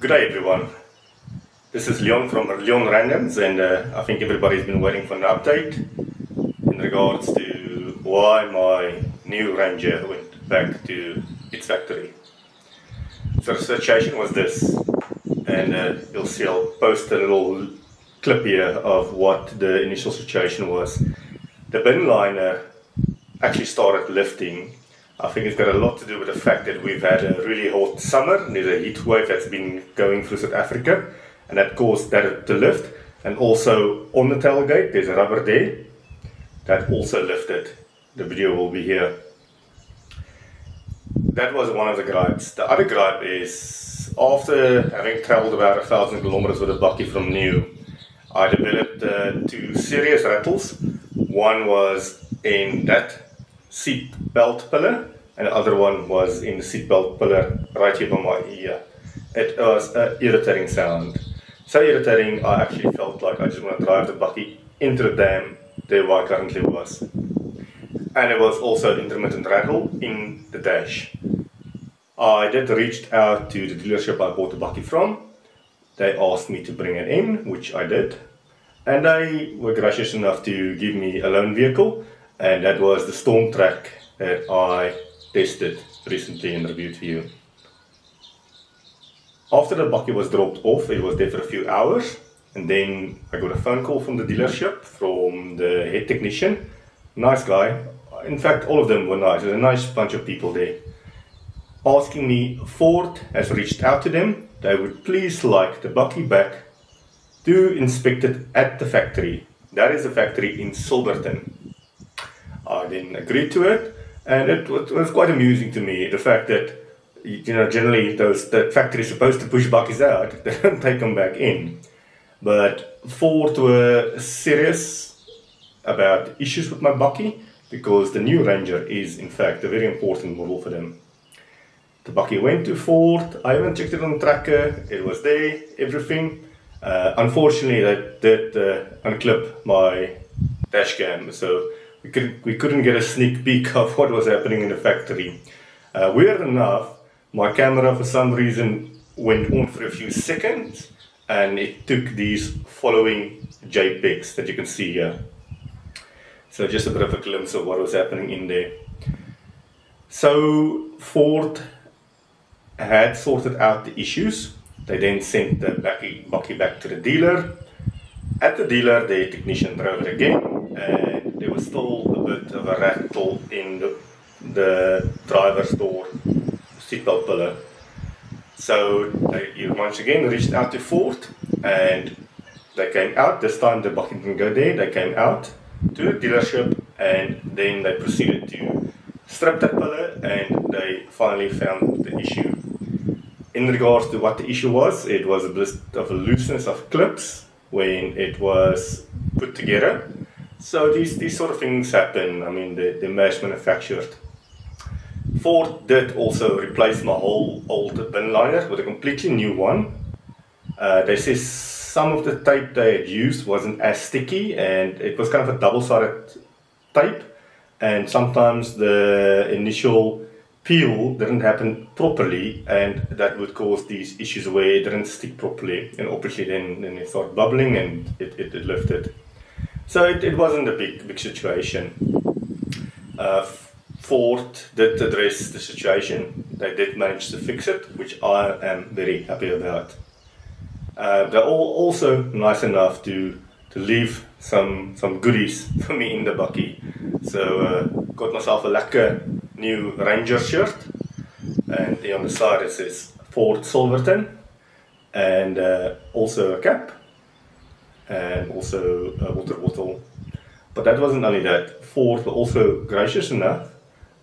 Good day everyone. This is Leon from Leon Randoms, and I think everybody's been waiting for an update in regards to why my new Ranger went back to its factory. So the situation was this, and you'll see I'll post a little clip here of what the initial situation was. The bin liner actually started lifting. I think it's got a lot to do with the fact that we've had a really hot summer. There's a heat wave that's been going through South Africa, and that caused that to lift. And also on the tailgate, there's a rubber there that also lifted. The video will be here. That was one of the gripes. The other gripe is, after having traveled about 1,000 kilometers with a bakkie from New, I developed two serious rattles. One was in that seat belt pillar, and the other one was in the seat belt pillar right here by my ear. It was an irritating sound. So irritating, I actually felt like I just want to drive the bakkie into the dam there where I currently was. And it was also an intermittent rattle in the dash. I did reach out to the dealership I bought the bakkie from. They asked me to bring it in, which I did. And they were gracious enough to give me a loan vehicle, and that was the Stormtrack that I tested recently and reviewed for you. After the bakkie was dropped off, it was there for a few hours, and then I got a phone call from the dealership, from the head technician. Nice guy. In fact, all of them were nice. There's a nice bunch of people there. Asking me, Ford has reached out to them. They would please like the bakkie back to inspect it at the factory. That is the factory in Silverton. I then agreed to it, and it was quite amusing to me, the fact that, you know, generally the factory is supposed to push bakkies out, they don't take them back in. But Ford were serious about issues with my bakkie, because the new Ranger is in fact a very important model for them. The bakkie went to Ford. I haven't checked it on the tracker. It was there, everything. Unfortunately, they did unclip my dash cam, so we couldn't get a sneak peek of what was happening in the factory. Weird enough, my camera for some reason went on for a few seconds, and it took these following JPEGs that you can see here. So just a bit of a glimpse of what was happening in there. So Ford had sorted out the issues. They then sent the bakkie back to the dealer. At the dealer, the technician drove it again, and there was still a bit of a rattle in the driver's door seatbelt pillar. So they once again reached out to Ford, and they came out. This time the bakkie didn't go there. They came out to the dealership, and then they proceeded to strip that pillar, and they finally found the issue. In regards to what the issue was, it was a bit of a looseness of clips when it was put together. So these sort of things happen. I mean, they're mass manufactured. Ford did also replace my whole old bin liner with a completely new one. They say some of the tape they had used wasn't as sticky, and it was kind of a double-sided tape, and sometimes the initial peel didn't happen properly, and that would cause these issues where it didn't stick properly, and obviously then it started bubbling and it lifted. So it wasn't a big situation. Ford did address the situation. They did manage to fix it, which I am very happy about. They're all also nice enough to leave some goodies for me in the bakkie. So got myself a lekker new Ranger shirt, and there on the side it says Ford Silverton, and also a cap, and also a water bottle. But that wasn't only that. Ford were also gracious enough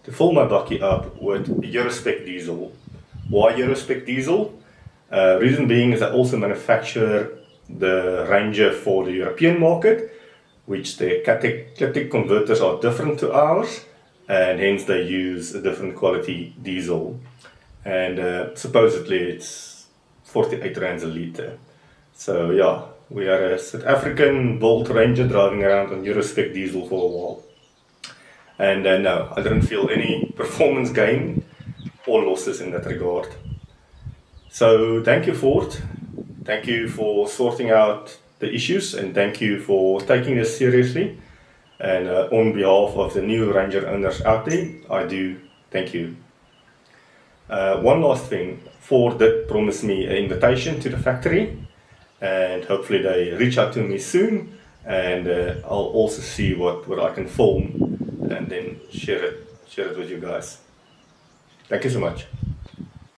to fill my bakkie up with Eurospec diesel. Why Eurospec diesel? Reason being is I also manufacture the Ranger for the European market, which their catalytic converters are different to ours, and hence they use a different quality diesel. And supposedly it's 48 rands a litre. So yeah, we are a South African Bolt Ranger driving around on Eurospec diesel for a while. And no, I didn't feel any performance gain or losses in that regard. So thank you, Ford. Thank you for sorting out the issues, and thank you for taking this seriously. And on behalf of the new Ranger owners out there, I do thank you. One last thing, Ford did promise me an invitation to the factory, and hopefully they reach out to me soon, and I'll also see what I can film and then share it with you guys. Thank you so much.